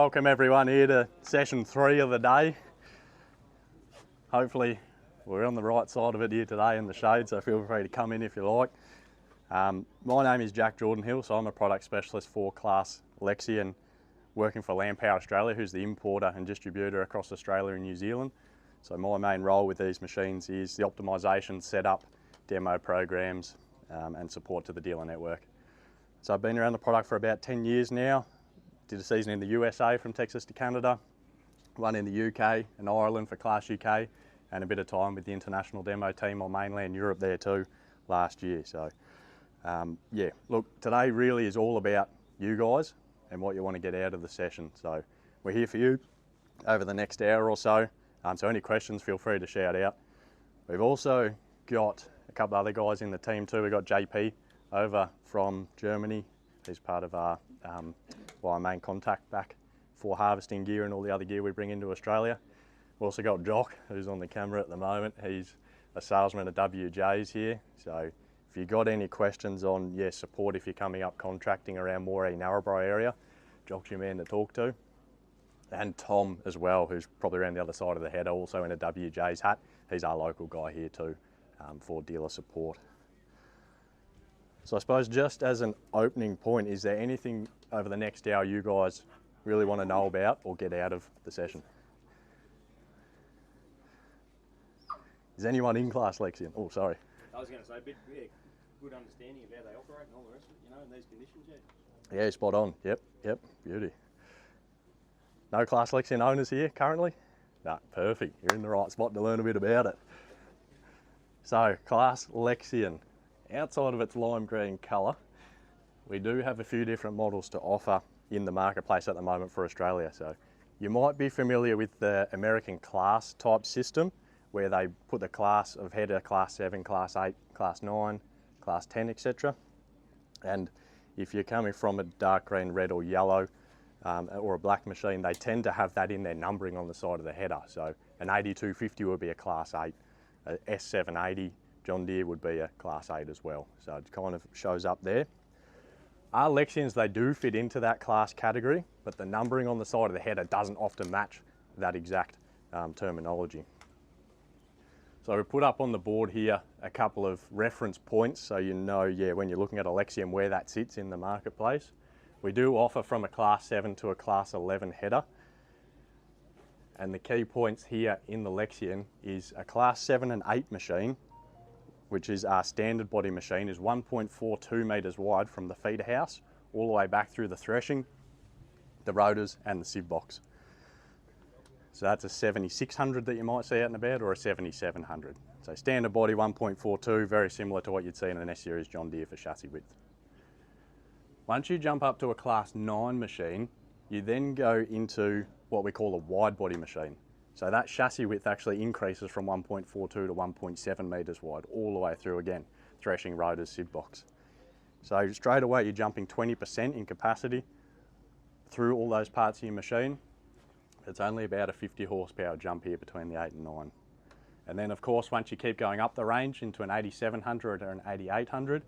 welcome everyone here to session 3 of the day. Hopefully we're on the right side of it here today in the shade, so feel free to come in if you like. My name is Jack Jordan-Hill, so I'm a product specialist for CLAAS LEXION, working for Land Power Australia, who's the importer and distributor across Australia and New Zealand. So my main role with these machines is the optimisation, setup, demo programs and support to the dealer network. So I've been around the product for about 10 years now. Did a season in the USA from Texas to Canada, one in the UK and Ireland for CLAAS UK, and a bit of time with the international demo team on mainland Europe there too last year. So yeah, look, today really is all about you guys and what you want to get out of the session. So we're here for you over the next hour or so. So any questions, feel free to shout out. We've also got a couple other guys in the team too. We've got JP over from Germany. He's part of our main contact back for harvesting gear and all the other gear we bring into Australia. We've also got Jock, who's on the camera at the moment. He's a salesman at WJ's here. So if you've got any questions on support if you're coming up contracting around Moree Narrabri area, Jock's your man to talk to. And Tom as well, who's probably around the other side of the header, also in a WJ's hat. He's our local guy here too for dealer support. So I suppose just as an opening point, is there anything over the next hour you guys really want to know about or get out of the session? Is anyone in CLAAS LEXION? Oh, sorry. I was going to say, good understanding of how they operate and all the rest of it, in these conditions, Yeah, spot on. Yep, beauty. No CLAAS LEXION owners here currently? No, perfect. You're in the right spot to learn a bit about it. So, CLAAS LEXION. Outside of its lime green colour, we do have a few different models to offer in the marketplace at the moment for Australia. So you might be familiar with the American CLAAS type system, where they put the class of header, class 7, class 8, class 9, class 10, etc. And if you're coming from a dark green, red or yellow or a black machine, they tend to have that in their numbering on the side of the header. So an 8250 would be a class 8, a S780 John Deere would be a class 8 as well. So it kind of shows up there. Our Lexions, they do fit into that class category, but the numbering on the side of the header doesn't often match that exact terminology. So we put up on the board here a couple of reference points so you know, when you're looking at a Lexion where that sits in the marketplace. We do offer from a class 7 to a class 11 header. And the key points here in the Lexion is a class 7 and 8 machine, which is our standard body machine, is 1.42 metres wide from the feeder house all the way back through the threshing, the rotors and the sieve box. So that's a 7600 that you might see out and about, or a 7700. So standard body 1.42, very similar to what you'd see in an S-Series John Deere for chassis width. Once you jump up to a class 9 machine, you then go into what we call a wide body machine. So that chassis width actually increases from 1.42 to 1.7 metres wide, all the way through again, threshing, rotors, sieve box. So straight away you're jumping 20% in capacity through all those parts of your machine. It's only about a 50 horsepower jump here between the 8 and 9. And then of course, once you keep going up the range into an 8700 or an 8800,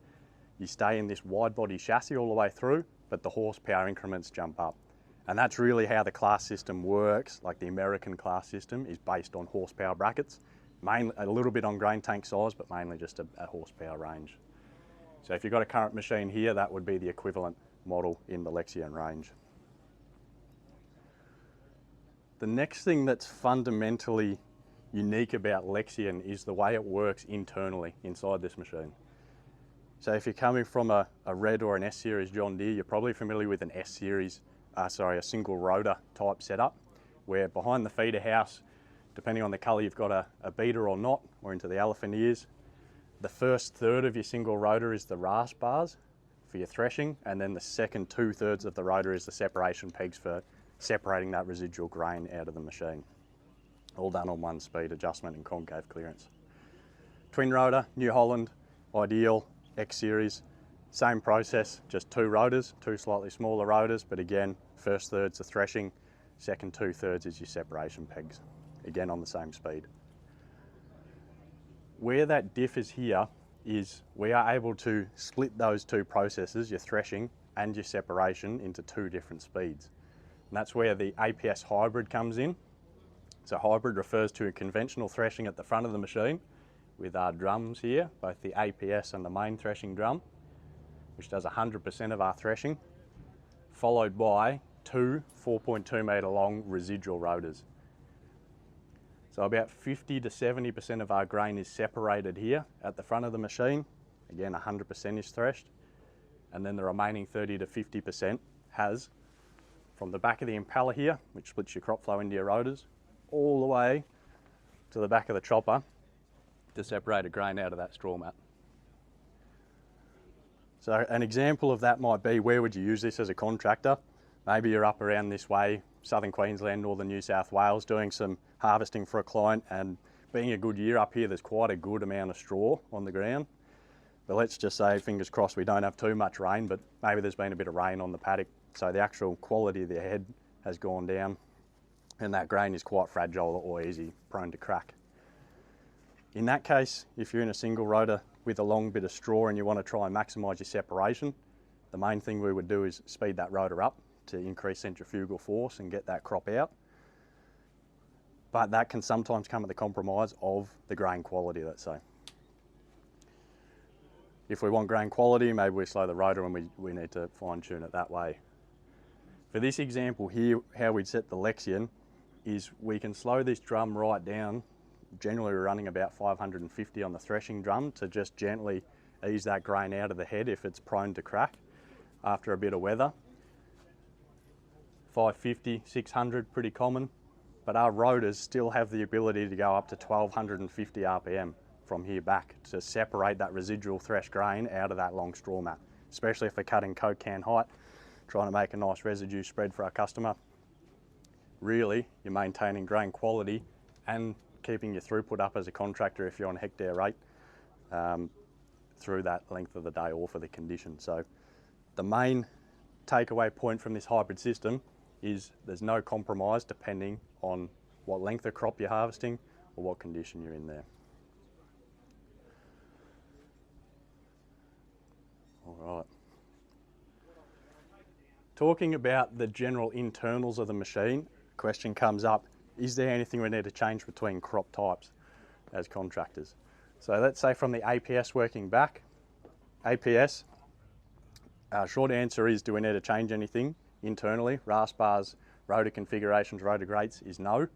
you stay in this wide body chassis all the way through, but the horsepower increments jump up. And that's really how the class system works. Like the American class system is based on horsepower brackets, mainly a little bit on grain tank size, but mainly just a horsepower range. So if you've got a current machine here, that would be the equivalent model in the Lexion range. The next thing that's fundamentally unique about Lexion is the way it works internally inside this machine. So if you're coming from a red or an S-Series John Deere, you're probably familiar with an S-Series a single rotor type setup, where behind the feeder house, depending on the colour, you've got a beater or not, or into the elephant ears. The first third of your single rotor is the rasp bars for your threshing, and then the second 2/3 of the rotor is the separation pegs for separating that residual grain out of the machine. All done on one speed, adjustment and concave clearance. Twin rotor, New Holland, ideal, X-Series. Same process, just 2 rotors, 2 slightly smaller rotors, but again, first third's the threshing, second 2/3 is your separation pegs, again on the same speed. Where that differs here is we are able to split those 2 processes, your threshing and your separation, into 2 different speeds. And that's where the APS hybrid comes in. So hybrid refers to a conventional threshing at the front of the machine with our drums here, both the APS and the main threshing drum, which does 100% of our threshing, followed by two 4.2 metre long residual rotors. So about 50 to 70% of our grain is separated here at the front of the machine. Again, 100% is threshed. And then the remaining 30 to 50% has, from the back of the impeller here, which splits your crop flow into your rotors, all the way to the back of the chopper to separate a grain out of that straw mat. So an example of that might be, where would you use this as a contractor? Maybe you're up around this way, southern Queensland, northern New South Wales, doing some harvesting for a client, and being a good year up here, there's quite a good amount of straw on the ground. But let's just say, fingers crossed, we don't have too much rain, but maybe there's been a bit of rain on the paddock, so the actual quality of the head has gone down, and that grain is quite fragile or easy, prone to crack. In that case, if you're in a single rotor with a long bit of straw and you want to try and maximise your separation, the main thing we would do is speed that rotor up to increase centrifugal force and get that crop out. But that can sometimes come at the compromise of the grain quality, let's say. If we want grain quality, maybe we slow the rotor and we need to fine tune it that way. For this example here, how we'd set the Lexion is we can slow this drum right down. Generally we're running about 550 on the threshing drum to just gently ease that grain out of the head if it's prone to crack after a bit of weather. 550, 600, pretty common, but our rotors still have the ability to go up to 1250 RPM from here back to separate that residual thresh grain out of that long straw mat, especially if we're cutting Coke can height, trying to make a nice residue spread for our customer. Really, you're maintaining grain quality and keeping your throughput up as a contractor if you're on a hectare rate through that length of the day or for the condition. So the main takeaway point from this hybrid system is there's no compromise depending on what length of crop you're harvesting or what condition you're in there. All right. Talking about the general internals of the machine, question comes up, is there anything we need to change between crop types as contractors? So let's say from the APS working back, APS, short answer is, do we need to change anything internally? RAS bars, rotor configurations, rotor grates is no.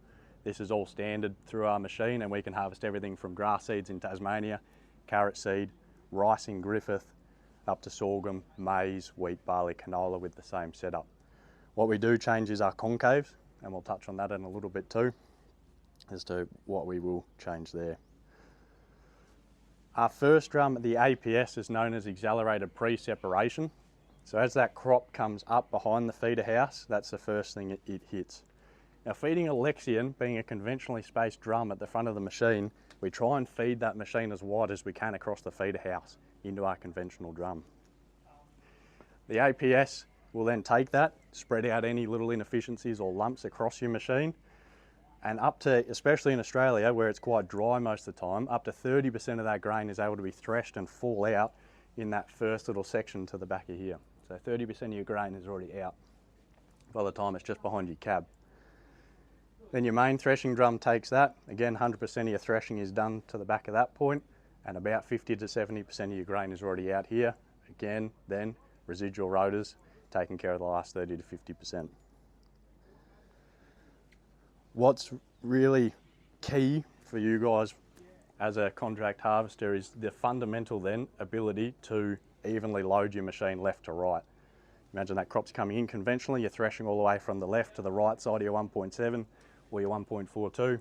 This is all standard through our machine, and we can harvest everything from grass seeds in Tasmania, carrot seed, rice in Griffith, up to sorghum, maize, wheat, barley, canola with the same setup. What we do change is our concaves, and we'll touch on that in a little bit too, as to what we will change there. Our first drum, the APS, is known as accelerated pre-separation. So as that crop comes up behind the feeder house, that's the first thing it hits. Now, feeding a Lexion, being a conventionally spaced drum at the front of the machine, we try and feed that machine as wide as we can across the feeder house into our conventional drum. The APS will then take that, spread out any little inefficiencies or lumps across your machine, and up to, especially in Australia where it's quite dry most of the time, up to 30% of that grain is able to be threshed and fall out in that first little section to the back of here. So 30% of your grain is already out by the time it's just behind your cab. Then your main threshing drum takes that. Again, 100% of your threshing is done to the back of that point, and about 50 to 70% of your grain is already out here. Again, then residual rotors taking care of the last 30 to 50%. What's really key for you guys as a contract harvester is the fundamental then ability to evenly load your machine left to right. Imagine that crop's coming in conventionally, you're threshing all the way from the left to the right side of your 1.7 or your 1.42.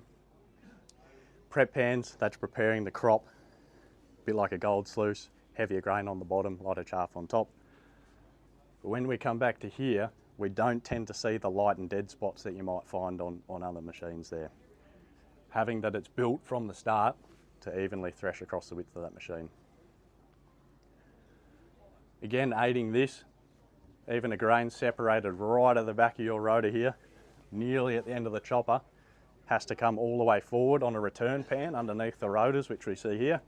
Prep pans, that's preparing the crop, a bit like a gold sluice, heavier grain on the bottom, lighter chaff on top. But when we come back to here, we don't tend to see the light and dead spots that you might find on other machines there. Having that it's built from the start to evenly thresh across the width of that machine. Again, aiding this, even a grain separated right at the back of your rotor here, nearly at the end of the chopper, has to come all the way forward on a return pan underneath the rotors, which we see here,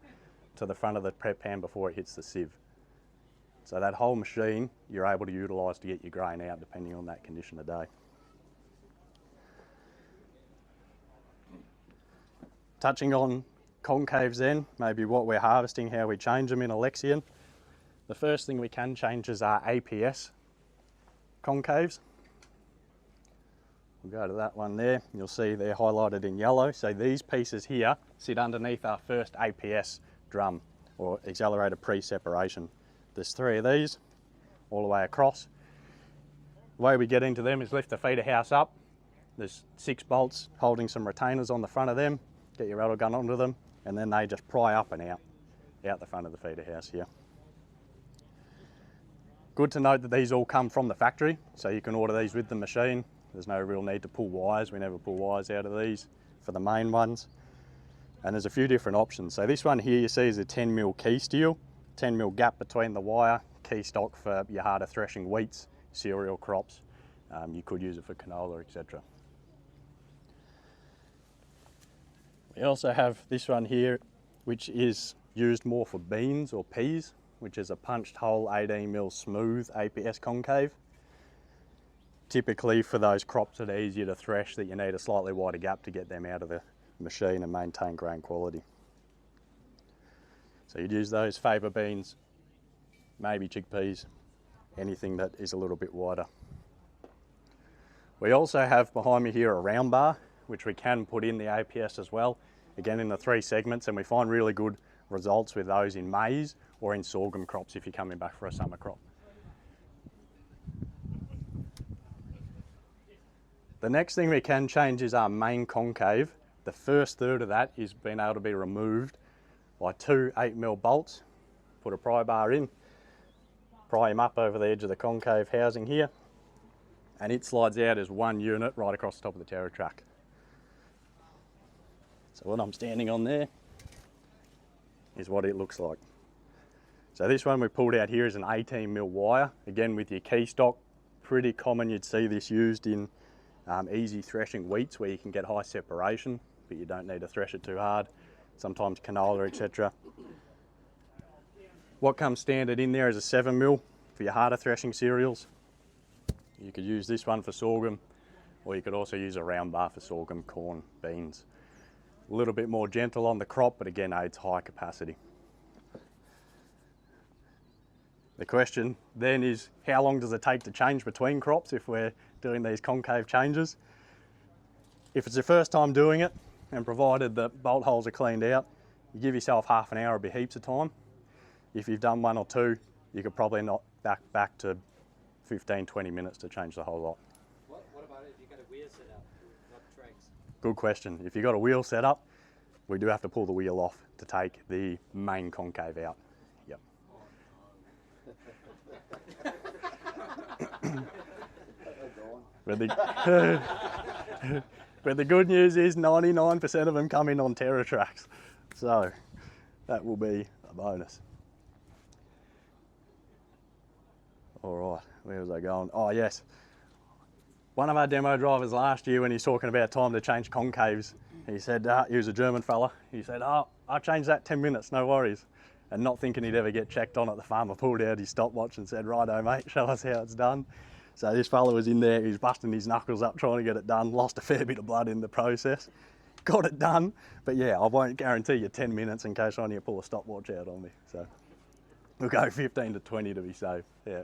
to the front of the prep pan before it hits the sieve. So that whole machine you're able to utilise to get your grain out depending on that condition of day. Touching on concaves then, maybe what we're harvesting, how we change them in a Lexion. The first thing we can change is our APS concaves. We'll go to that one there. You'll see they're highlighted in yellow. So these pieces here sit underneath our first APS drum, or accelerated pre-separation. There's 3 of these all the way across. The way we get into them is lift the feeder house up. There's 6 bolts holding some retainers on the front of them. Get your rattle gun onto them, and then they just pry up and out the front of the feeder house here. Good to note that these all come from the factory, so you can order these with the machine. There's no real need to pull wires. We never pull wires out of these for the main ones. And there's a few different options. So this one here you see is a 10mm key steel, 10mm gap between the wire, key stock for your harder threshing wheats, cereal crops. You could use it for canola, etc. We also have this one here, which is used more for beans or peas, which is a punched hole 18mm smooth APS concave. Typically for those crops that are easier to thresh, that you need a slightly wider gap to get them out of the machine and maintain grain quality. So you'd use those, favour beans, maybe chickpeas, anything that is a little bit wider. We also have behind me here a round bar, which we can put in the APS as well, again in the 3 segments, and we find really good results with those in maize or in sorghum crops if you're coming back for a summer crop. The next thing we can change is our main concave. The first third of that is being able to be removed by 2 8mm bolts. Put a pry bar in, pry him up over the edge of the concave housing here, and it slides out as one unit right across the top of the terra track. So what I'm standing on there is what it looks like. So this one we pulled out here is an 18mm wire, again with your key stock. Pretty common, you'd see this used in easy threshing wheats where you can get high separation, but you don't need to thresh it too hard. Sometimes canola, etc. What comes standard in there is a 7mm for your harder threshing cereals. You could use this one for sorghum, or you could also use a round bar for sorghum, corn, beans. A little bit more gentle on the crop, but again aids high capacity. The question then is, how long does it take to change between crops if we're doing these concave changes? If it's your first time doing it, and provided the bolt holes are cleaned out, you give yourself half an hour, it'll be heaps of time. If you've done 1 or 2, you could probably knock back to 15-20 minutes to change the whole lot. What about if you've got a wheel set up, not tracks? Good question. If you've got a wheel set up, we do have to pull the wheel off to take the main concave out. Yep. But the good news is 99% of them come in on terra tracks. So that will be a bonus. All right, where was I going? Oh yes, one of our demo drivers last year when he's talking about time to change concaves, he said, he was a German fella, he said, oh, I'll change that 10 minutes, no worries. And not thinking he'd ever get checked on at the farm, I pulled out his stopwatch and said, righto mate, show us how it's done. So this fella was in there, he was busting his knuckles up trying to get it done, lost a fair bit of blood in the process. Got it done, but yeah, I won't guarantee you 10 minutes in case I need to pull a stopwatch out on me. So we'll go 15 to 20 to be safe. Yeah.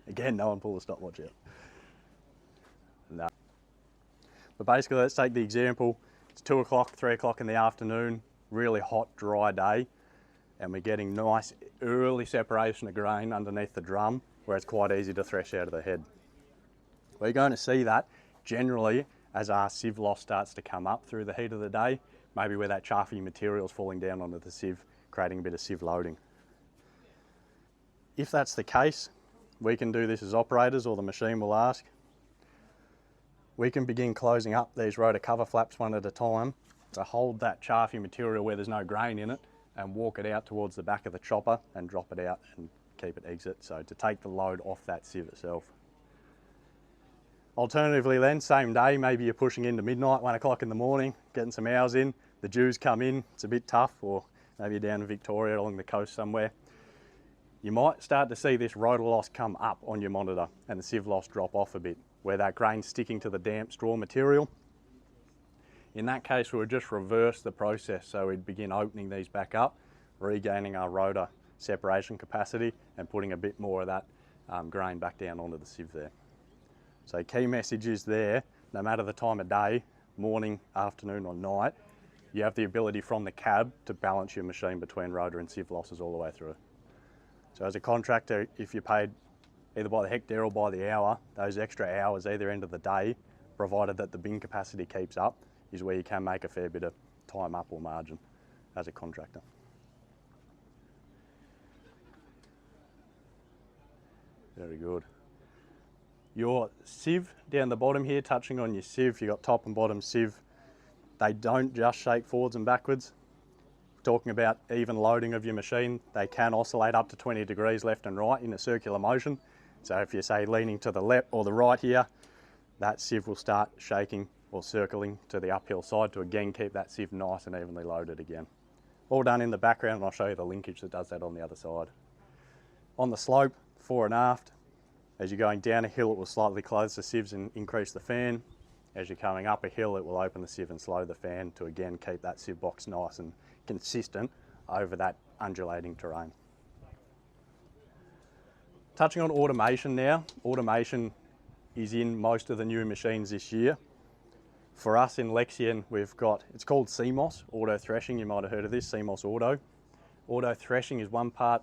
Again, no one pull a stopwatch out. No. But basically, let's take the example. It's 2 o'clock, 3 o'clock in the afternoon, really hot, dry day, and we're getting nice early separation of grain underneath the drum where it's quite easy to thresh out of the head. We're going to see that generally as our sieve loss starts to come up through the heat of the day, maybe where that chaffy material is falling down onto the sieve, creating a bit of sieve loading. If that's the case, we can do this as operators, or the machine will ask. We can begin closing up these rotor cover flaps one at a time to hold that chaffy material where there's no grain in it and walk it out towards the back of the chopper and drop it out and keep it exit, so to take the load off that sieve itself. Alternatively then, same day, maybe you're pushing into midnight, 1 o'clock in the morning, getting some hours in, the dews come in, it's a bit tough, or maybe you're down in Victoria along the coast somewhere. You might start to see this rotor loss come up on your monitor and the sieve loss drop off a bit, where that grain's sticking to the damp straw material. In that case, we would just reverse the process. So we'd begin opening these back up, regaining our rotor separation capacity and putting a bit more of that grain back down onto the sieve there. So key message is there, no matter the time of day, morning, afternoon or night, you have the ability from the cab to balance your machine between rotor and sieve losses all the way through. So as a contractor, if you're paid either by the hectare or by the hour, those extra hours either end of the day, provided that the bin capacity keeps up, is where you can make a fair bit of time up or margin as a contractor. Very good. Your sieve down the bottom here, touching on your sieve, you've got top and bottom sieve. They don't just shake forwards and backwards. Talking about even loading of your machine, they can oscillate up to 20 degrees left and right in a circular motion. So if you say leaning to the left or the right here, that sieve will start shaking or circling to the uphill side to again keep that sieve nice and evenly loaded again. All done in the background, and I'll show you the linkage that does that on the other side. On the slope, fore and aft, as you're going down a hill, it will slightly close the sieves and increase the fan. As you're coming up a hill, it will open the sieve and slow the fan to again keep that sieve box nice and consistent over that undulating terrain. Touching on automation now, automation is in most of the new machines this year. For us in Lexion, we've got, it's called CMOS, auto threshing, you might have heard of this, CMOS auto. Auto threshing is one part,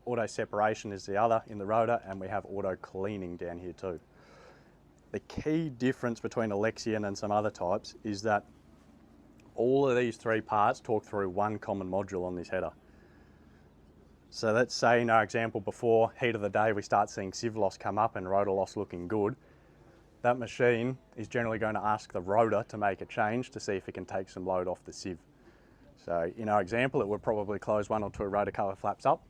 auto separation is the other in the rotor, and we have auto cleaning down here too. The key difference between a Lexion and some other types is that all of these three parts talk through one common module on this header. So let's say in our example before, heat of the day, we start seeing sieve loss come up and rotor loss looking good. That machine is generally going to ask the rotor to make a change to see if it can take some load off the sieve. So in our example, it would probably close one or two rotor cover flaps up,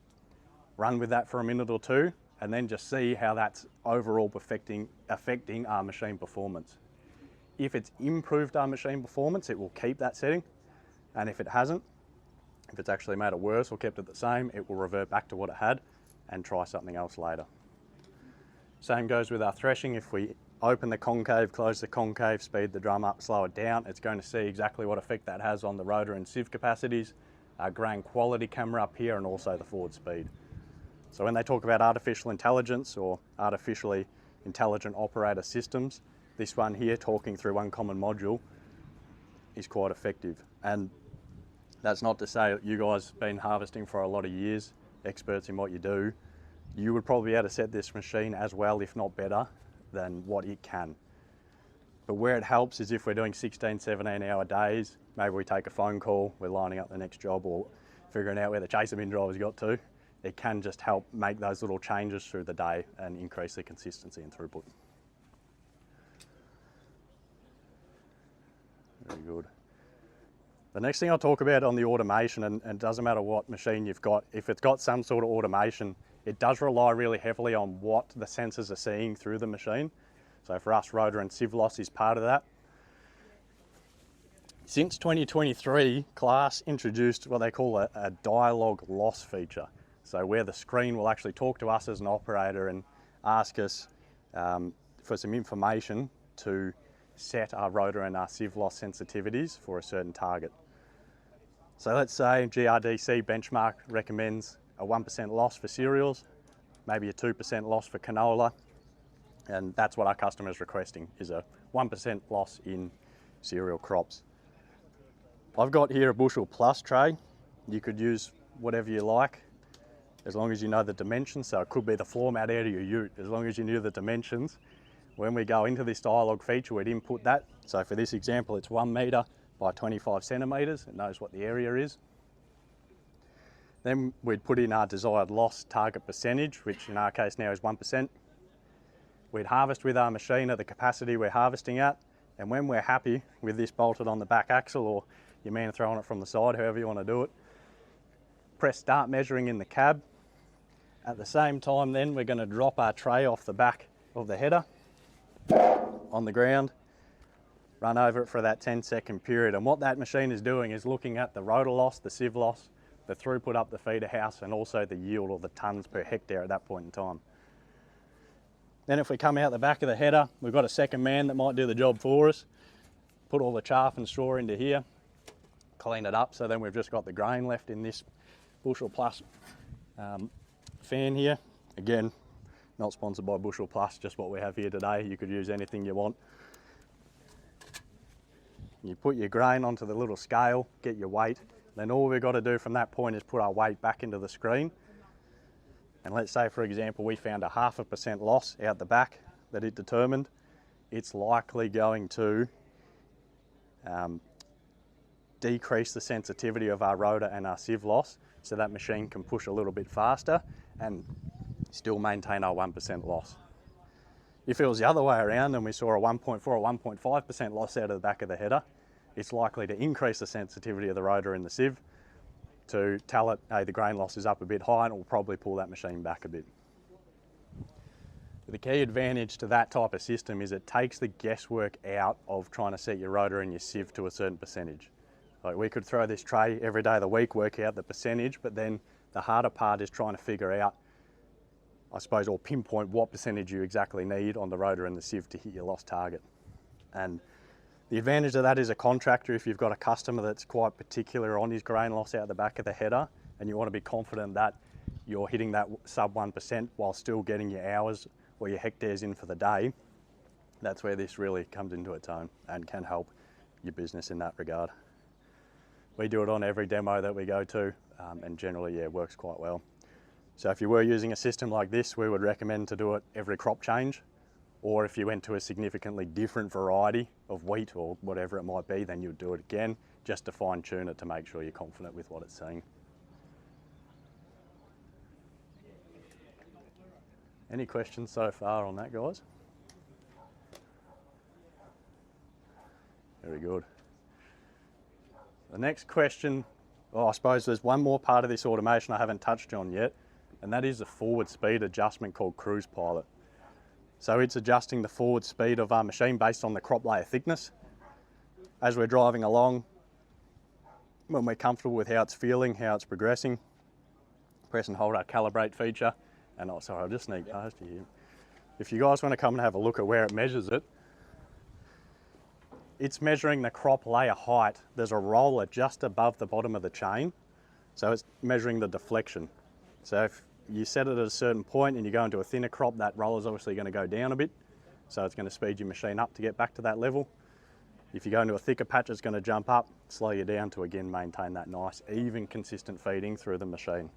run with that for a minute or two, and then just see how that's overall affecting our machine performance. If it's improved our machine performance, it will keep that setting. And if it hasn't, if it's actually made it worse or kept it the same, it will revert back to what it had and try something else later. Same goes with our threshing. If we open the concave, close the concave, speed the drum up, slow it down, it's going to see exactly what effect that has on the rotor and sieve capacities, our grain quality camera up here, and also the forward speed. So when they talk about artificial intelligence or artificially intelligent operator systems, this one here, talking through one common module, is quite effective. And that's not to say that you guys have been harvesting for a lot of years, experts in what you do. You would probably be able to set this machine as well, if not better, than what it can. But where it helps is if we're doing 16, 17 hour days, maybe we take a phone call, we're lining up the next job or figuring out where the chaser bin driver's got to. It can just help make those little changes through the day and increase the consistency and throughput. Very good. The next thing I'll talk about on the automation, and it doesn't matter what machine you've got, if it's got some sort of automation, it does rely really heavily on what the sensors are seeing through the machine. So for us, rotor and sieve loss is part of that. Since 2023, CLAAS introduced what they call a dialogue loss feature. So where the screen will actually talk to us as an operator and ask us for some information to set our rotor and our sieve loss sensitivities for a certain target. So let's say GRDC benchmark recommends a 1% loss for cereals, maybe a 2% loss for canola, and that's what our customer is requesting, is a 1% loss in cereal crops. I've got here a bushel plus tray. You could use whatever you like, as long as you know the dimensions. So it could be the floor mat out of your ute, as long as you knew the dimensions. When we go into this dialogue feature, we'd input that. So for this example, it's 1 metre by 25 centimetres. It knows what the area is. Then we'd put in our desired loss target percentage, which in our case now is 1%. We'd harvest with our machine at the capacity we're harvesting at. And when we're happy with this bolted on the back axle, or your man throwing it from the side, however you want to do it, press start measuring in the cab. At the same time then, we're going to drop our tray off the back of the header on the ground, run over it for that 10-second period. And what that machine is doing is looking at the rotor loss, the sieve loss, the throughput up the feeder house, and also the yield, or the tonnes per hectare at that point in time. Then if we come out the back of the header, we've got a second man that might do the job for us. put all the chaff and straw into here, clean it up, so then we've just got the grain left in this Bushel Plus fan here. Again, not sponsored by Bushel Plus, just what we have here today. You could use anything you want. You put your grain onto the little scale, get your weight, then all we've got to do from that point is put our weight back into the screen. And let's say, for example, we found a 0.5% loss out the back that it determined. It's likely going to decrease the sensitivity of our rotor and our sieve loss, so that machine can push a little bit faster and still maintain our 1% loss. If it was the other way around and we saw a 1.4 or 1.5% loss out of the back of the header, it's likely to increase the sensitivity of the rotor and the sieve to tell it, hey, the grain loss is up a bit high, and it will probably pull that machine back a bit. The key advantage to that type of system is it takes the guesswork out of trying to set your rotor and your sieve to a certain percentage. Like, we could throw this tray every day of the week, work out the percentage, but then the harder part is trying to figure out, I suppose, or pinpoint what percentage you exactly need on the rotor and the sieve to hit your loss target. And the advantage of that is a contractor, if you've got a customer that's quite particular on his grain loss out the back of the header, and you want to be confident that you're hitting that sub 1% while still getting your hours or your hectares in for the day, that's where this really comes into its own and can help your business in that regard. We do it on every demo that we go to, and generally, yeah, works quite well. So if you were using a system like this, we would recommend to do it every crop change, or if you went to a significantly different variety of wheat or whatever it might be, then you'd do it again, just to fine tune it to make sure you're confident with what it's saying. Any questions so far on that, guys? Very good. The next question, I suppose there's one more part of this automation I haven't touched on yet, and that is the forward speed adjustment called Cruise Pilot. So it's adjusting the forward speed of our machine based on the crop layer thickness. As we're driving along, when we're comfortable with how it's feeling, how it's progressing, press and hold our calibrate feature. And sorry, I'll just sneak past you here. If you guys want to come and have a look at where it measures it, it's measuring the crop layer height. There's a roller just above the bottom of the chain, so it's measuring the deflection. So if you set it at a certain point and you go into a thinner crop, that roller's obviously going to go down a bit, so it's going to speed your machine up to get back to that level. If you go into a thicker patch, it's going to jump up, slow you down to again maintain that nice, even, consistent feeding through the machine.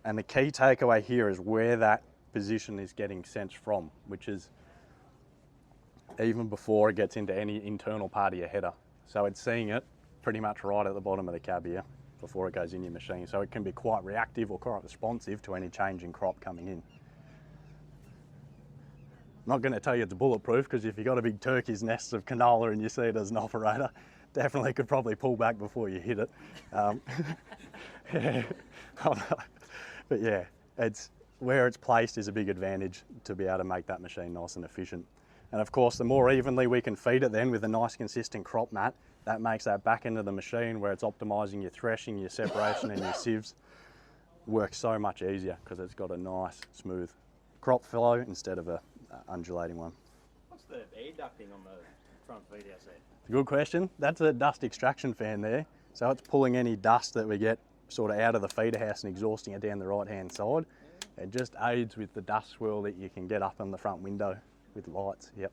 And the key takeaway here is where that position is getting sensed from, which is even before it gets into any internal part of your header. So it's seeing it pretty much right at the bottom of the cab here before it goes in your machine. So it can be quite reactive or quite responsive to any change in crop coming in. I'm not going to tell you it's bulletproof, because if you've got a big turkey's nest of canola and you see it as an operator, definitely could probably pull back before you hit it. Yeah. But yeah, it's where it's placed is a big advantage to be able to make that machine nice and efficient. And of course, the more evenly we can feed it then with a nice consistent crop mat, that makes that back end of the machine where it's optimizing your threshing, your separation and your sieves work so much easier, because it's got a nice smooth crop flow instead of a undulating one. What's the air ducting on the front feed house there? Good question. That's a dust extraction fan there. So it's pulling any dust that we get sort of out of the feeder house and exhausting it down the right hand side. It just aids with the dust swirl that you can get up in the front window with lights. Yep.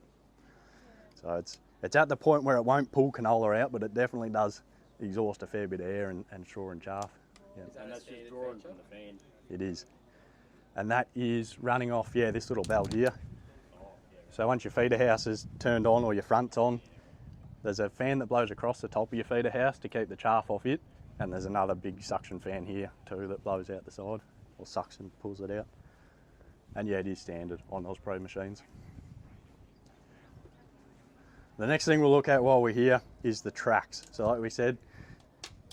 So it's at the point where it won't pull canola out, but it definitely does exhaust a fair bit of air and straw and chaff. Yep. And that's just drawing from the fan? It is. And that is running off, yeah, this little bell here. So once your feeder house is turned on or your front's on, there's a fan that blows across the top of your feeder house to keep the chaff off it. And there's another big suction fan here too that blows out the side, or sucks and pulls it out. And yeah, it is standard on those Pro machines. The next thing we'll look at while we're here is the tracks. So like we said,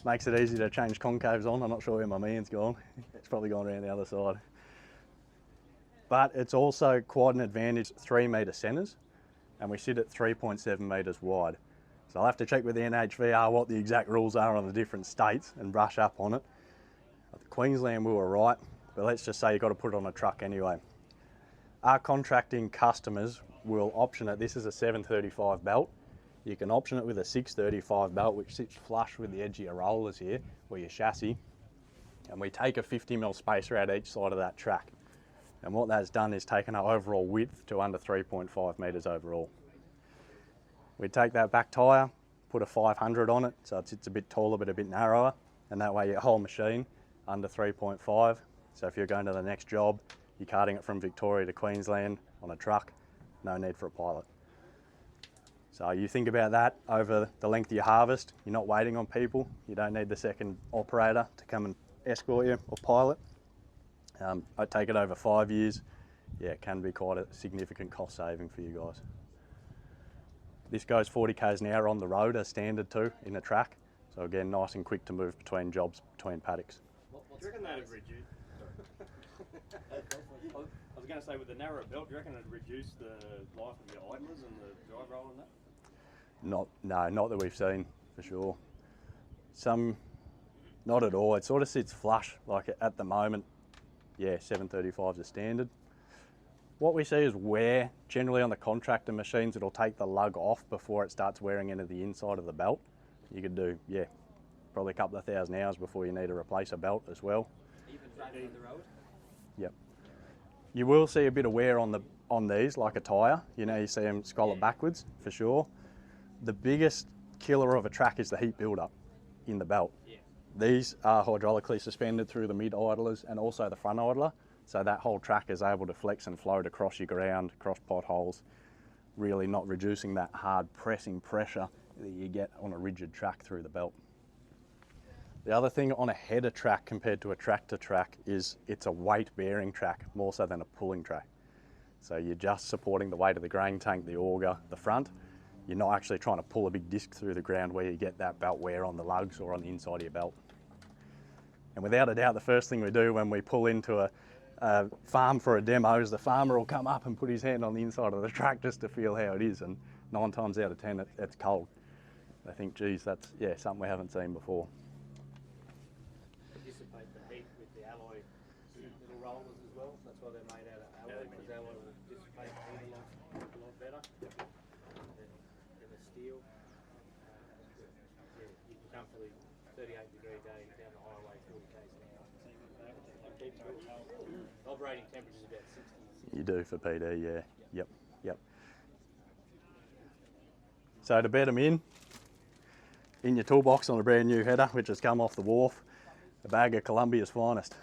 makes it easy to change concaves on. I'm not sure where my man's gone. It's probably gone around the other side. But it's also quite an advantage 3 metre centres, and we sit at 3.7 metres wide. So I'll have to check with the NHVR what the exact rules are on the different states and brush up on it. At Queensland we were right, but let's just say you've got to put it on a truck anyway. Our contracting customers will option it. This is a 735 belt. You can option it with a 635 belt, which sits flush with the edge of your rollers here, or your chassis. And we take a 50mm spacer out each side of that track. And what that's done is taken our overall width to under 3.5 metres overall. We take that back tyre, put a 500 on it, so it sits a bit taller but a bit narrower, and that way your whole machine under 3.5. So if you're going to the next job, you're carting it from Victoria to Queensland on a truck, no need for a pilot. So you think about that over the length of your harvest, you're not waiting on people, you don't need the second operator to come and escort you or pilot. I take it over 5 years, yeah, it can be quite a significant cost saving for you guys. This goes 40 k's an hour on the road as standard too in a track, so again nice and quick to move between jobs, between paddocks. Do you reckon that'd reduce? I was going to say, with the narrower belt, do you reckon it'd reduce the life of your idlers and the drive roll and that? No, not that we've seen for sure. Not at all. It sort of sits flush, like at the moment. Yeah, 735's a standard. What we see is wear, generally on the contractor machines, it'll take the lug off before it starts wearing into the inside of the belt. You could do, yeah, probably a couple of thousand hours before you need to replace a belt as well. Even running the road? Yep. You will see a bit of wear on these, like a tyre. You know, you see them scallop backwards, for sure. The biggest killer of a track is the heat build-up in the belt. Yeah. These are hydraulically suspended through the mid idlers and also the front idler, so that whole track is able to flex and float across your ground, across potholes, really not reducing that hard pressing pressure that you get on a rigid track through the belt. The other thing on a header track compared to a tractor track is it's a weight bearing track more so than a pulling track. So you're just supporting the weight of the grain tank, the auger, the front. You're not actually trying to pull a big disc through the ground where you get that belt wear on the lugs or on the inside of your belt. And without a doubt, the first thing we do when we pull into a farm for a demo is the farmer will come up and put his hand on the inside of the track just to feel how it is, and 9 times out of 10 it's cold. I think, geez, that's something we haven't seen before. Dissipate the heat with the alloy little rollers as well. That's why they're made out of alloy, because alloy will dissipate the heat a lot better than the steel. Yeah, you can comfortably 38-degree day down the highway 40 k's an hour. Operating temperature is about 60. You do for PD, yeah. Yep. So to bed them in your toolbox on a brand new header, which has come off the wharf, a bag of Columbia's finest.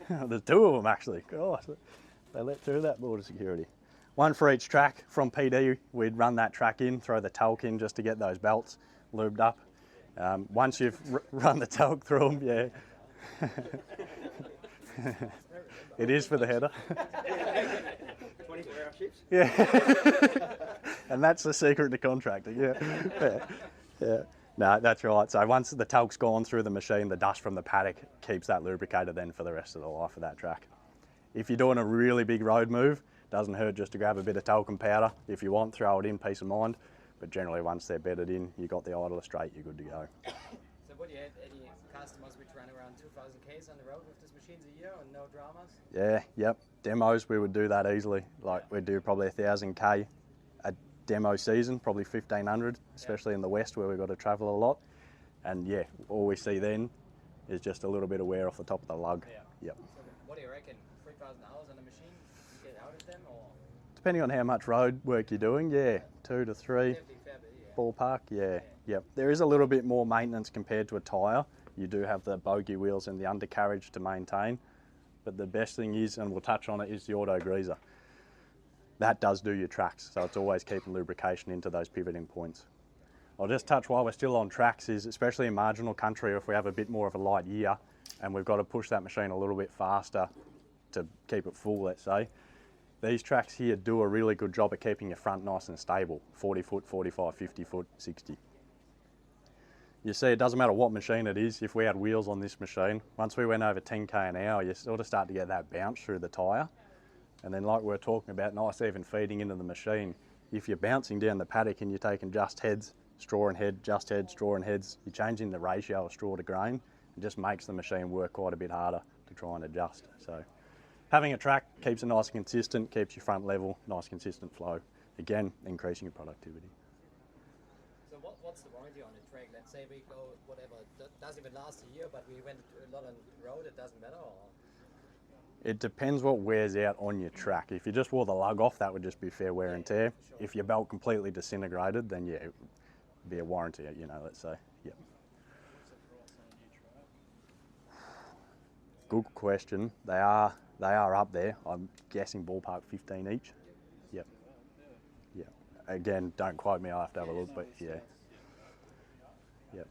There's 2 of them actually. Gosh, they let through that border security. 1 for each track. From PD, we'd run that track in, throw the talc in just to get those belts lubed up. Once you've run the talc through them, yeah. It is for the header. 24-hour shifts? Yeah. And that's the secret to contracting, yeah. No, that's right. So once the talc's gone through the machine, the dust from the paddock keeps that lubricated then for the rest of the life of that track. If you're doing a really big road move, doesn't hurt just to grab a bit of talc and powder. If you want, throw it in, peace of mind. But generally, once they're bedded in, you got the idler straight, you're good to go. So what, do you have any customers which run around 2,000 k's on the road with these machines a year and no dramas? Yeah, yep. Demos, we would do that easily. Like we'd do probably 1,000 k a demo season, probably 1,500, especially in the west where we've got to travel a lot. And yeah, all we see then is just a little bit of wear off the top of the lug. Yeah. Yep. So what do you reckon? 3,000 hours on a machine you get out of them, or? Depending on how much road work you're doing, yeah, 2 to 3. Ballpark, yeah. Yep. There is a little bit more maintenance compared to a tyre. You do have the bogey wheels and the undercarriage to maintain, but the best thing is, and we'll touch on it, is the auto greaser. That does do your tracks, so it's always keeping lubrication into those pivoting points. I'll just touch while we're still on tracks is, especially in marginal country, if we have a bit more of a light year and we've got to push that machine a little bit faster to keep it full, let's say, these tracks here do a really good job at keeping your front nice and stable, 40 foot, 45, 50 foot, 60. You see, it doesn't matter what machine it is, if we had wheels on this machine, once we went over 10 k an hour, you sort of start to get that bounce through the tyre. And then like we were talking about, nice even feeding into the machine. If you're bouncing down the paddock and you're taking just heads, straw and head, just head, straw and heads, you're changing the ratio of straw to grain. It just makes the machine work quite a bit harder to try and adjust. So having a track keeps it nice and consistent, keeps your front level, nice consistent flow. again, increasing your productivity. So what's the warranty on a track? Let's say we go, whatever, does even last a year, but we went a lot on the road, it doesn't matter? Or? It depends what wears out on your track. If you just wore the lug off, that would just be fair wear and tear. Sure. If your belt completely disintegrated, then yeah, it would be a warranty, you know, let's say. Yep. Good question. They are up there. I'm guessing ballpark 15 each. Yep. Yeah. Again, don't quote me. I have to have a look, but yeah. Yep.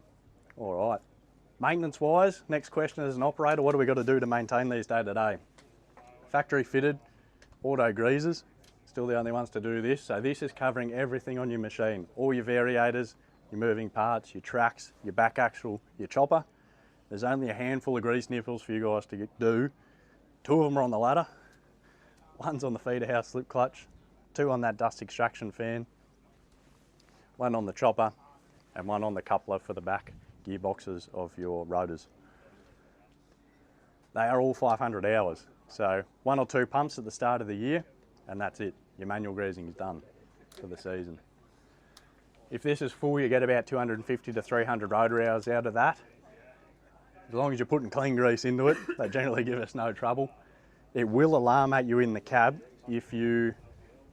All right. Maintenance-wise, next question as an operator, what do we got to do to maintain these day to day? Factory fitted auto greasers, still the only ones to do this. So this is covering everything on your machine, all your variators, your moving parts, your tracks, your back axle, your chopper. There's only a handful of grease nipples for you guys to do. 2 of them are on the ladder, 1's on the feeder house slip clutch, 2 on that dust extraction fan, 1 on the chopper, and 1 on the coupler for the back gearboxes of your rotors. They are all 500 hours. So 1 or 2 pumps at the start of the year, and that's it. Your manual greasing is done for the season. If this is full, you get about 250 to 300 rotor hours out of that. As long as you're putting clean grease into it, they generally give us no trouble. It will alarmate you in the cab if you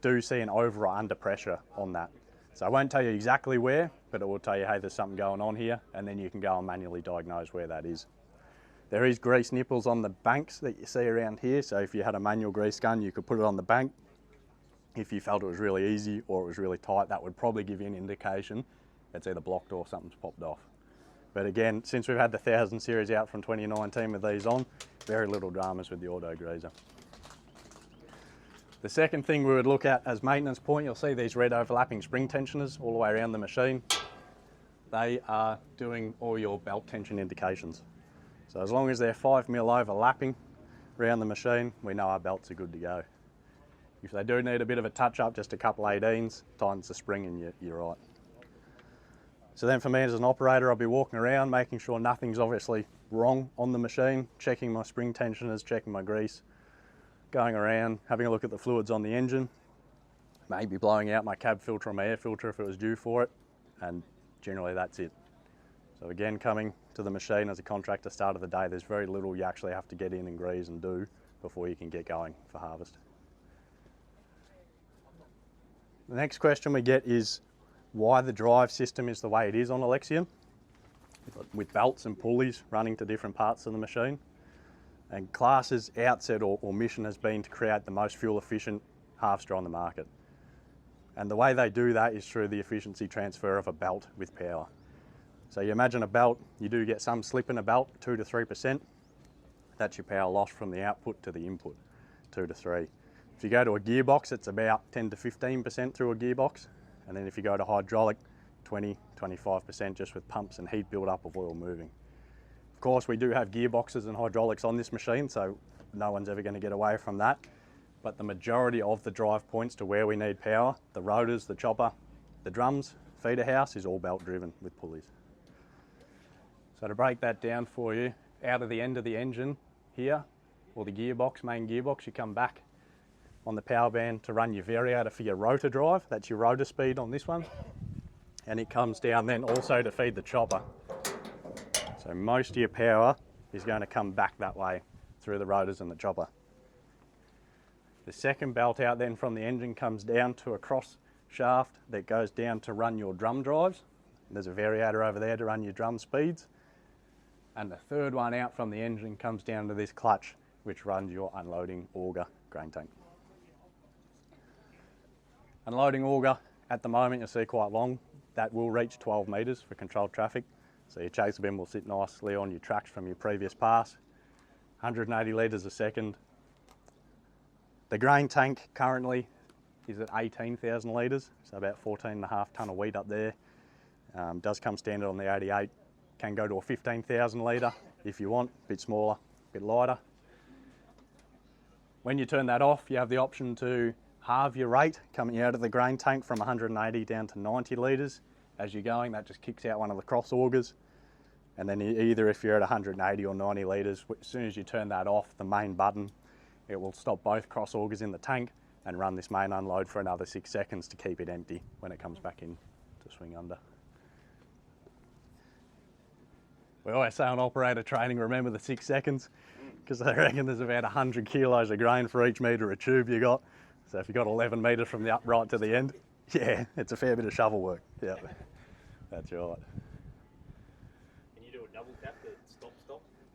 do see an over or under pressure on that. So I won't tell you exactly where, but it will tell you, hey, there's something going on here, and then you can go and manually diagnose where that is. There is grease nipples on the banks that you see around here, so if you had a manual grease gun, you could put it on the bank. If you felt it was really easy or it was really tight, that would probably give you an indication it's either blocked or something's popped off. But again, since we've had the 1000 series out from 2019 with these on, very little dramas with the auto greaser. The second thing we would look at as maintenance point, you'll see these red overlapping spring tensioners all the way around the machine. They are doing all your belt tension indications. So as long as they're 5mm overlapping around the machine, we know our belts are good to go. If they do need a bit of a touch up, just a couple 18s, tightens the spring and you're right. So then for me as an operator, I'll be walking around, making sure nothing's obviously wrong on the machine, checking my spring tensioners, checking my grease, going around, having a look at the fluids on the engine, maybe blowing out my cab filter or my air filter if it was due for it, and generally that's it. So again, coming to the machine as a contractor start of the day, there's very little you actually have to get in and grease and do before you can get going for harvest. The next question we get is why the drive system is the way it is on a Lexion, with belts and pulleys running to different parts of the machine. And CLAAS's outset or mission has been to create the most fuel efficient harvester on the market. And the way they do that is through the efficiency transfer of a belt with power. So you imagine a belt, you do get some slip in a belt, 2 to 3%. That's your power loss from the output to the input, 2 to 3. If you go to a gearbox, it's about 10 to 15% through a gearbox. And then if you go to hydraulic, 20, 25% just with pumps and heat build up of oil moving. Of course, we do have gearboxes and hydraulics on this machine, so no one's ever going to get away from that. But the majority of the drive points to where we need power, the rotors, the chopper, the drums, feeder house, is all belt driven with pulleys. So to break that down for you, out of the end of the engine here, or the gearbox, main gearbox, you come back on the power band to run your variator for your rotor drive. That's your rotor speed on this one. And it comes down then also to feed the chopper. So most of your power is going to come back that way through the rotors and the chopper. The second belt out then from the engine comes down to a cross shaft that goes down to run your drum drives. There's a variator over there to run your drum speeds. And the third one out from the engine comes down to this clutch, which runs your unloading auger grain tank. Unloading auger at the moment you'll see quite long. That will reach 12 metres for controlled traffic. So your chaser bin will sit nicely on your tracks from your previous pass. 180 litres a second. The grain tank currently is at 18,000 litres, so about 14.5 tonne of wheat up there. Does come standard on the 88. Can go to a 15,000 litre if you want, a bit smaller, a bit lighter. When you turn that off, you have the option to halve your rate coming out of the grain tank from 180 down to 90 litres. As you're going, that just kicks out one of the cross augers. And then either if you're at 180 or 90 litres, as soon as you turn that off, the main button, it will stop both cross augers in the tank, and run this main unload for another 6 seconds to keep it empty when it comes back in to swing under. We always say on operator training, remember the 6 seconds, because they reckon there's about 100 kilos of grain for each metre of tube you got. So if you've got 11 metres from the upright to the end, yeah, it's a fair bit of shovel work. Yeah, that's right. Can you do a double tap to stop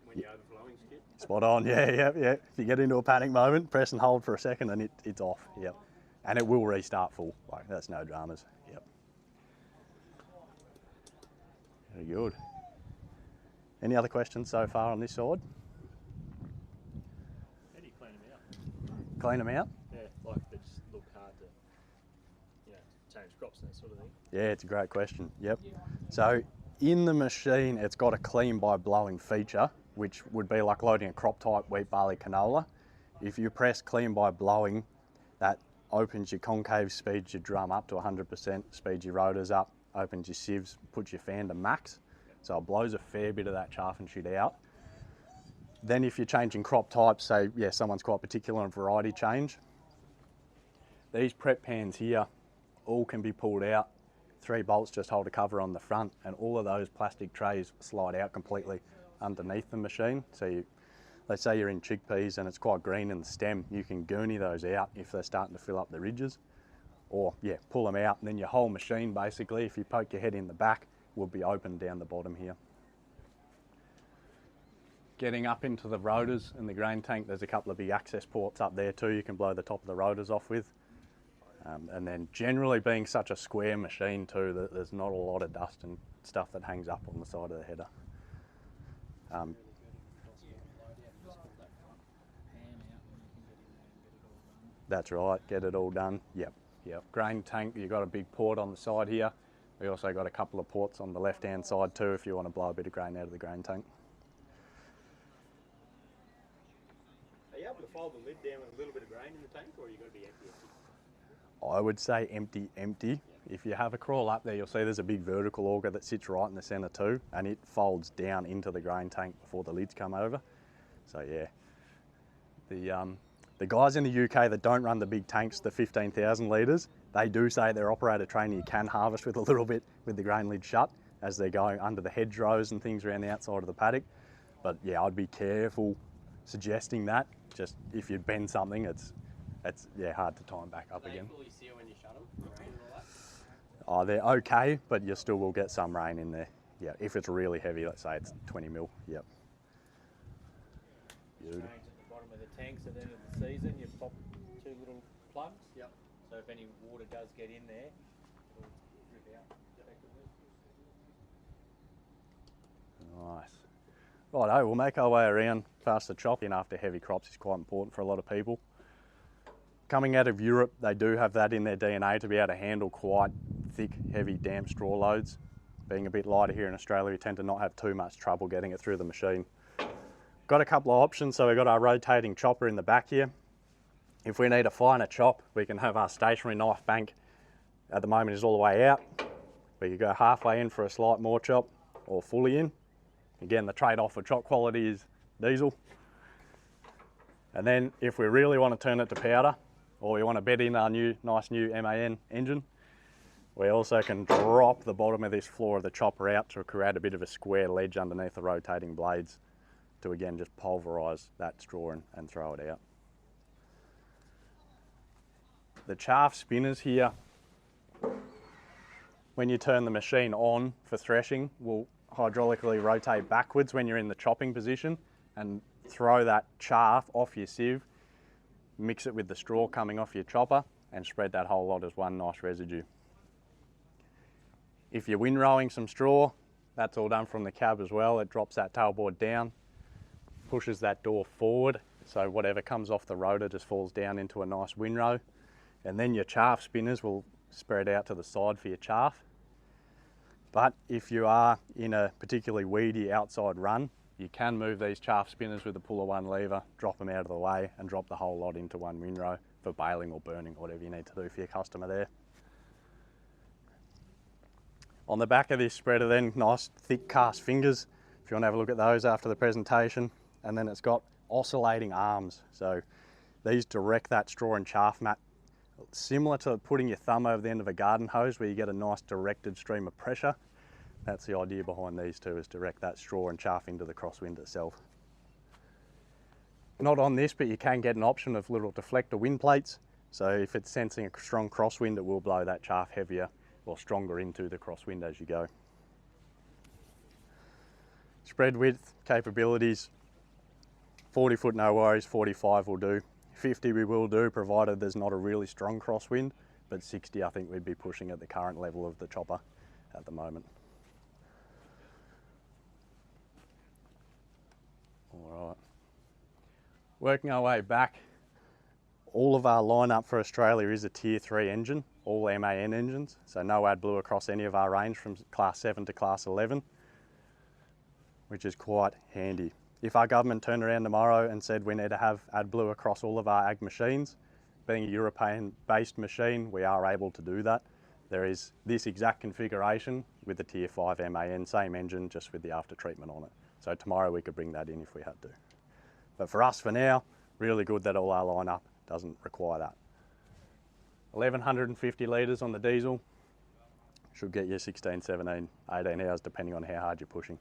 when you're overflowing skip? Spot on, yeah. If you get into a panic moment, press and hold for a second and it's off, yep. And it will restart full, like that's no dramas, yep. Very good. Any other questions so far on this side? How do you clean them out? Clean them out? Yeah, like they just look hard to, change crops and that sort of thing. Yeah, it's a great question, yep. So in the machine, it's got a clean by blowing feature, which would be like loading a crop type, wheat, barley, canola. If you press clean by blowing, that opens your concave, speeds your drum up to 100%, speeds your rotors up, opens your sieves, puts your fan to max. So it blows a fair bit of that chaff and shit out. Then if you're changing crop types, so yeah, someone's quite particular on variety change, these prep pans here all can be pulled out. 3 bolts just hold a cover on the front, and all of those plastic trays slide out completely underneath the machine. So let's say you're in chickpeas and it's quite green in the stem, you can gurney those out if they're starting to fill up the ridges. Or yeah, pull them out, and then your whole machine basically, if you poke your head in the back, will be open down the bottom here. Getting up into the rotors and the grain tank, there's a couple of big access ports up there too, you can blow the top of the rotors off with. And then generally being such a square machine too, that there's not a lot of dust and stuff that hangs up on the side of the header. That's right, get it all done. Yep. Grain tank, you've got a big port on the side here. We also got a couple of ports on the left-hand side too if you want to blow a bit of grain out of the grain tank. Are you able to fold the lid down with a little bit of grain in the tank, or are you got to be empty? I would say empty. If you have a crawl up there, you'll see there's a big vertical auger that sits right in the centre too, and it folds down into the grain tank before the lids come over. So yeah, the guys in the UK that don't run the big tanks, the 15,000 litres, they do say their operator training you can harvest with a little bit with the grain lid shut as they're going under the hedgerows and things around the outside of the paddock. But yeah, I'd be careful suggesting that. Just if you bend something, it's hard to time back up again. Fully seal when you shut them, rain and all that? Oh, they're okay, but you still will get some rain in there. Yeah, if it's really heavy, let's say it's 20 mil. Yep. Change at the bottom of the tanks at the end of the season, you pop 2 little plugs. Yep. So if any water does get in there, it'll drip out effectively. Nice. Righto, we'll make our way around past the chop. In after heavy crops is quite important for a lot of people. Coming out of Europe, they do have that in their DNA to be able to handle quite thick, heavy, damp straw loads. Being a bit lighter here in Australia, we tend to not have too much trouble getting it through the machine. Got a couple of options, so we've got our rotating chopper in the back here. If we need a finer chop, we can have our stationary knife bank. At the moment is all the way out. We could go halfway in for a slight more chop, or fully in. Again, the trade-off for chop quality is diesel. And then if we really want to turn it to powder, or we want to bed in our nice new MAN engine, we also can drop the bottom of this floor of the chopper out to create a bit of a square ledge underneath the rotating blades to again just pulverise that straw and throw it out. The chaff spinners here, when you turn the machine on for threshing, will hydraulically rotate backwards when you're in the chopping position and throw that chaff off your sieve, mix it with the straw coming off your chopper and spread that whole lot as one nice residue. If you're windrowing some straw, that's all done from the cab as well. It drops that tailboard down, pushes that door forward, so whatever comes off the rotor just falls down into a nice windrow. And then your chaff spinners will spread out to the side for your chaff. But if you are in a particularly weedy outside run, you can move these chaff spinners with the pull of one lever, drop them out of the way and drop the whole lot into one windrow for baling or burning, whatever you need to do for your customer there. On the back of this spreader then, nice thick cast fingers, if you want to have a look at those after the presentation. And then it's got oscillating arms, so these direct that straw and chaff mat Similar to putting your thumb over the end of a garden hose where you get a nice directed stream of pressure. That's the idea behind these two, is direct that straw and chaff into the crosswind itself. Not on this, but you can get an option of little deflector wind plates. So if it's sensing a strong crosswind, it will blow that chaff heavier or stronger into the crosswind as you go. Spread width capabilities, 40 foot no worries, 45 will do. 50 we will do, provided there's not a really strong crosswind, but 60 I think we'd be pushing at the current level of the chopper at the moment. All right. Working our way back, all of our lineup for Australia is a tier 3 engine, all MAN engines, so no AdBlue across any of our range from class 7 to class 11, which is quite handy. If our government turned around tomorrow and said we need to have AdBlue across all of our ag machines, being a European-based machine, we are able to do that. There is this exact configuration with the tier 5 MAN, same engine, just with the after treatment on it. So tomorrow we could bring that in if we had to. But for us, for now, really good that all our lineup doesn't require that. 1150 litres on the diesel, should get you 16, 17, 18 hours depending on how hard you're pushing.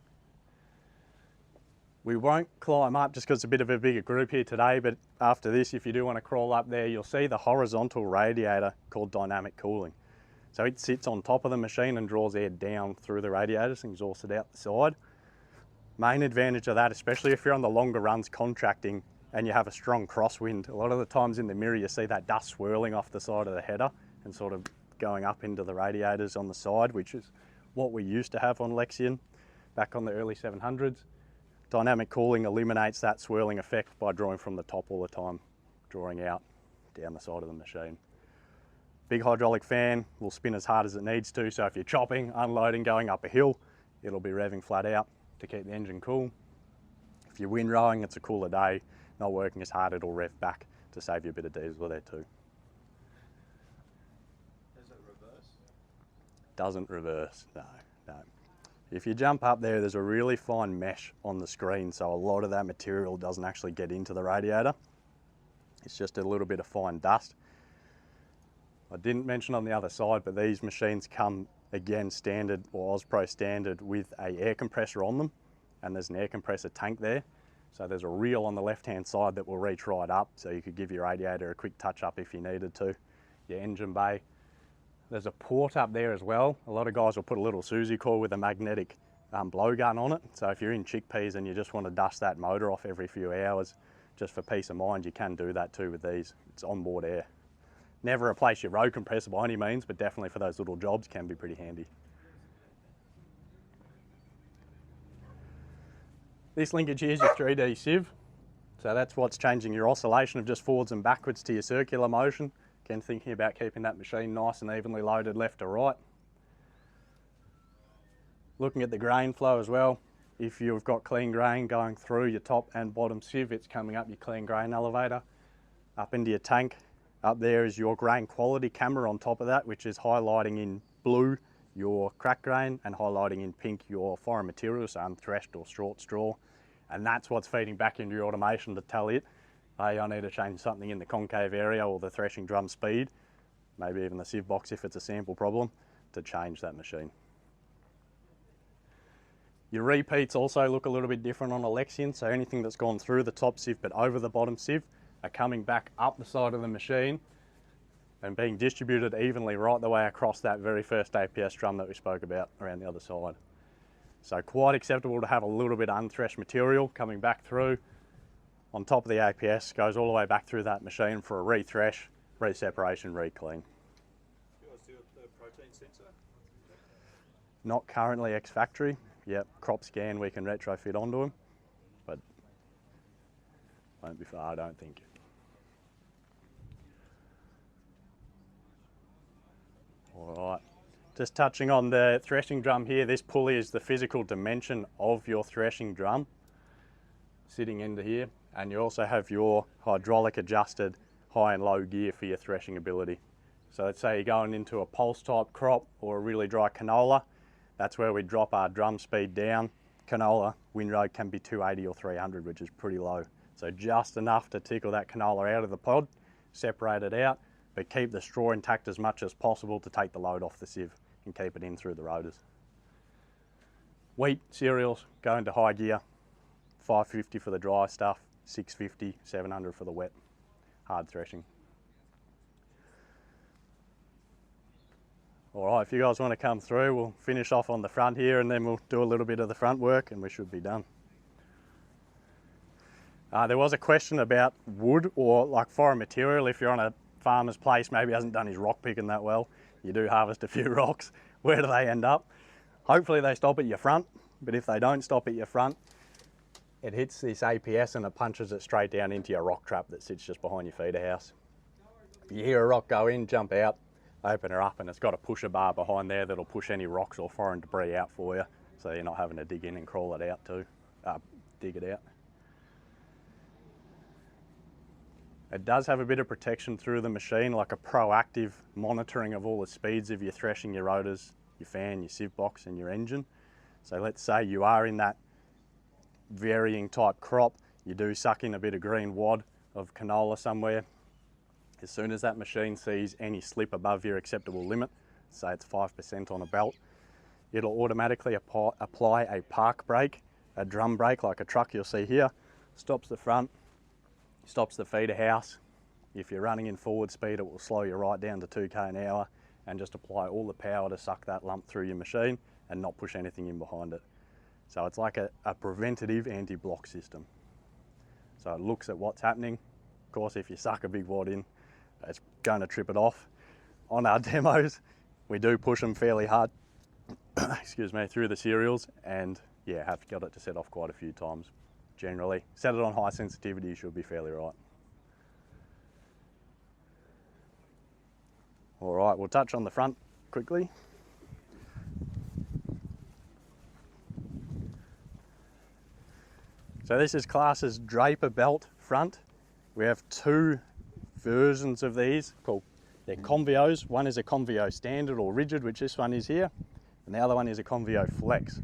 We won't climb up just because it's a bit of a bigger group here today, but after this, if you do want to crawl up there, you'll see the horizontal radiator called dynamic cooling. So it sits on top of the machine and draws air down through the radiators and exhausts it out the side. Main advantage of that, especially if you're on the longer runs contracting and you have a strong crosswind, a lot of the times in the mirror you see that dust swirling off the side of the header and sort of going up into the radiators on the side, which is what we used to have on Lexion back on the early 700s. Dynamic cooling eliminates that swirling effect by drawing from the top all the time, drawing out down the side of the machine. Big hydraulic fan will spin as hard as it needs to, so if you're chopping, unloading, going up a hill, it'll be revving flat out to keep the engine cool. If you're windrowing, it's a cooler day, not working as hard, it'll rev back to save you a bit of diesel there too. Does it reverse? Doesn't reverse, no. If you jump up there, there's a really fine mesh on the screen, so a lot of that material doesn't actually get into the radiator. It's just a little bit of fine dust. I didn't mention on the other side, but these machines come again standard, or Auspro standard, with an air compressor on them, and there's an air compressor tank there. So there's a reel on the left-hand side that will reach right up, so you could give your radiator a quick touch-up if you needed to. Your engine bay. There's a port up there as well. A lot of guys will put a little Suzy coil with a magnetic blowgun on it. So if you're in chickpeas and you just want to dust that motor off every few hours, just for peace of mind, you can do that too with these. It's onboard air. Never replace your road compressor by any means, but definitely for those little jobs can be pretty handy. This linkage here is your 3D sieve. So that's what's changing your oscillation of just forwards and backwards to your circular motion. Again, thinking about keeping that machine nice and evenly loaded left to right. Looking at the grain flow as well. If you've got clean grain going through your top and bottom sieve, it's coming up your clean grain elevator, up into your tank. Up there is your grain quality camera on top of that, which is highlighting in blue your cracked grain and highlighting in pink your foreign material, so unthreshed or short straw. And that's what's feeding back into your automation to tell it, hey, I need to change something in the concave area or the threshing drum speed, maybe even the sieve box if it's a sample problem, to change that machine. Your repeats also look a little bit different on a Lexion, so anything that's gone through the top sieve but over the bottom sieve are coming back up the side of the machine and being distributed evenly right the way across that very first APS drum that we spoke about around the other side. So quite acceptable to have a little bit of unthreshed material coming back through on top of the APS, goes all the way back through that machine for a re-thresh, re-separation, re-clean. You guys do a protein sensor? Not currently ex-factory. Yep, crop scan we can retrofit onto them, but won't be far, I don't think. All right, just touching on the threshing drum here, this pulley is the physical dimension of your threshing drum sitting into here, and you also have your hydraulic adjusted high and low gear for your threshing ability. So let's say you're going into a pulse type crop or a really dry canola, that's where we drop our drum speed down. Canola windrow can be 280 or 300, which is pretty low. So just enough to tickle that canola out of the pod, separate it out, but keep the straw intact as much as possible to take the load off the sieve and keep it in through the rotors. Wheat, cereals, go into high gear, 550 for the dry stuff, 650, 700 for the wet, hard threshing. All right, if you guys want to come through, we'll finish off on the front here and then we'll do a little bit of the front work and we should be done. There was a question about wood or like foreign material. If you're on a farmer's place, maybe hasn't done his rock picking that well, you do harvest a few rocks, where do they end up? Hopefully they stop at your front, but if they don't stop at your front, it hits this APS and it punches it straight down into your rock trap that sits just behind your feeder house. If you hear a rock go in, jump out, open her up, and it's got a pusher bar behind there that'll push any rocks or foreign debris out for you, so you're not having to dig in and crawl it out too, dig it out. It does have a bit of protection through the machine, like a proactive monitoring of all the speeds of your threshing, your rotors, your fan, your sieve box and your engine. So let's say you are in that varying type crop, you do suck in a bit of green wad of canola somewhere. As soon as that machine sees any slip above your acceptable limit, say it's 5% on a belt, it'll automatically apply a park brake, a drum brake like a truck you'll see here, stops the front, stops the feeder house. If you're running in forward speed, it will slow you right down to 2k an hour and just apply all the power to suck that lump through your machine and not push anything in behind it. So it's like a preventative anti-block system. So it looks at what's happening. Of course, if you suck a big wad in, it's going to trip it off. On our demos, we do push them fairly hard, excuse me, through the cereals, and yeah, have got it to set off quite a few times. Generally, set it on high sensitivity, you should be fairly right. All right, we'll touch on the front quickly. So this is CLAAS's draper belt front. We have two versions of these called, they're Convios. One is a Convio standard or rigid, which this one is here, and the other one is a Convio flex.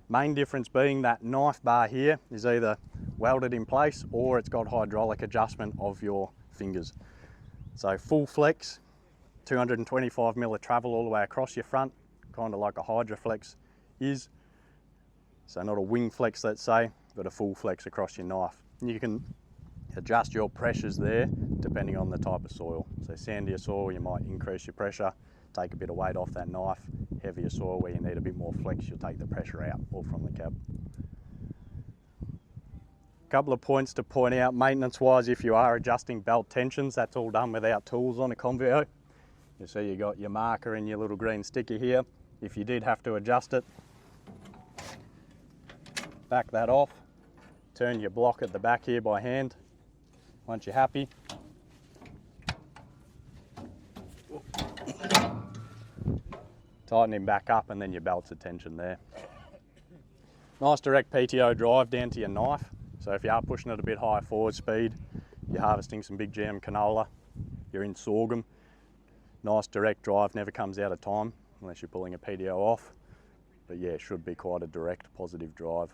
Main difference being that knife bar here is either welded in place or it's got hydraulic adjustment of your fingers. So full flex, 225 mil of travel all the way across your front, kind of like a Hydroflex is. So not a wing flex, let's say, but a full flex across your knife. And you can adjust your pressures there depending on the type of soil. So sandier soil, you might increase your pressure, take a bit of weight off that knife. Heavier soil where you need a bit more flex, you'll take the pressure out all from the cab. Couple of points to point out maintenance wise, if you are adjusting belt tensions, that's all done without tools on a Convio. You see you got your marker and your little green sticker here. If you did have to adjust it, back that off, turn your block at the back here by hand. Once you're happy, tighten him back up and then your belt's at tension there. Nice direct PTO drive down to your knife. So if you are pushing it a bit higher forward speed, you're harvesting some big jam canola, you're in sorghum, nice direct drive, never comes out of time unless you're pulling a PTO off. But yeah, it should be quite a direct positive drive.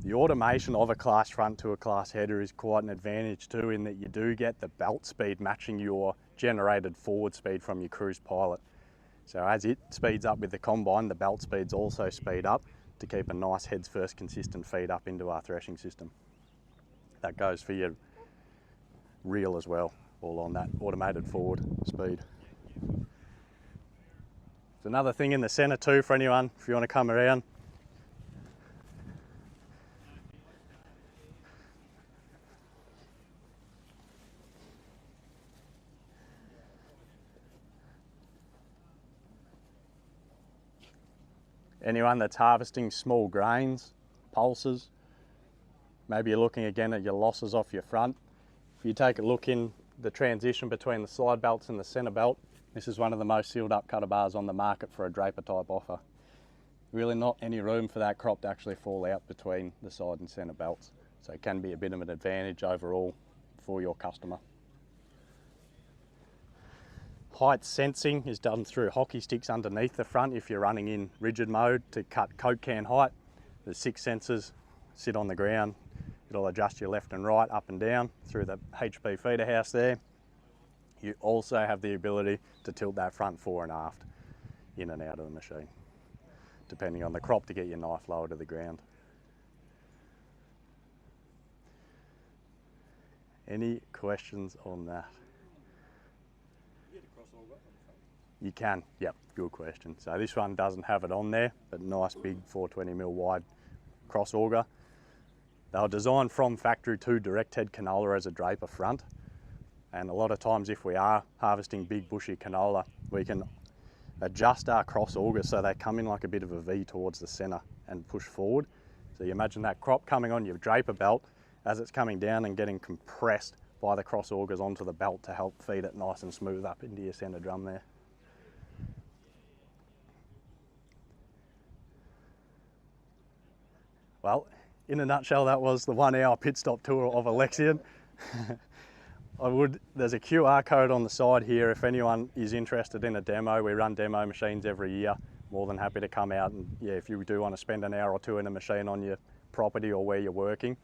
The automation of a CLAAS front to a CLAAS header is quite an advantage too, in that you do get the belt speed matching your generated forward speed from your cruise pilot. So as it speeds up with the combine, the belt speeds also speed up to keep a nice heads first consistent feed up into our threshing system. That goes for your reel as well, all on that automated forward speed. There's another thing in the centre too for anyone, if you want to come around. Anyone that's harvesting small grains, pulses, maybe you're looking again at your losses off your front. If you take a look in the transition between the side belts and the centre belt, this is one of the most sealed up cutter bars on the market for a draper type offer. Really not any room for that crop to actually fall out between the side and centre belts. So it can be a bit of an advantage overall for your customer. Height sensing is done through hockey sticks underneath the front if you're running in rigid mode to cut Coke can height. There's 6 sensors, sit on the ground. It'll adjust your left and right, up and down through the HP feeder house there. You also have the ability to tilt that front fore and aft in and out of the machine, depending on the crop, to get your knife lower to the ground. Any questions on that? You get a crossover on the front. You can, yep, good question. So this one doesn't have it on there, but nice big 420mm wide cross auger. They were designed from factory to direct head canola as a draper front. And a lot of times if we are harvesting big bushy canola, we can adjust our cross augers so they come in like a bit of a V towards the center and push forward. So you imagine that crop coming on your draper belt as it's coming down and getting compressed by the cross augers onto the belt to help feed it nice and smooth up into your center drum there. Well, in a nutshell, that was the 1 hour pit stop tour of a Lexion. There's a QR code on the side here if anyone is interested in a demo. We run demo machines every year. More than happy to come out, and yeah, if you do want to spend an hour or two in a machine on your property or where you're working,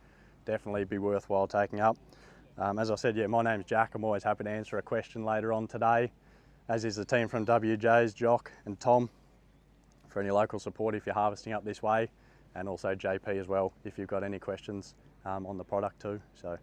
definitely be worthwhile taking up. As I said, yeah, my name's Jack. I'm always happy to answer a question later on today, as is the team from WJ's, Jock and Tom, for any local support if you're harvesting up this way, and also JP as well if you've got any questions on the product too. So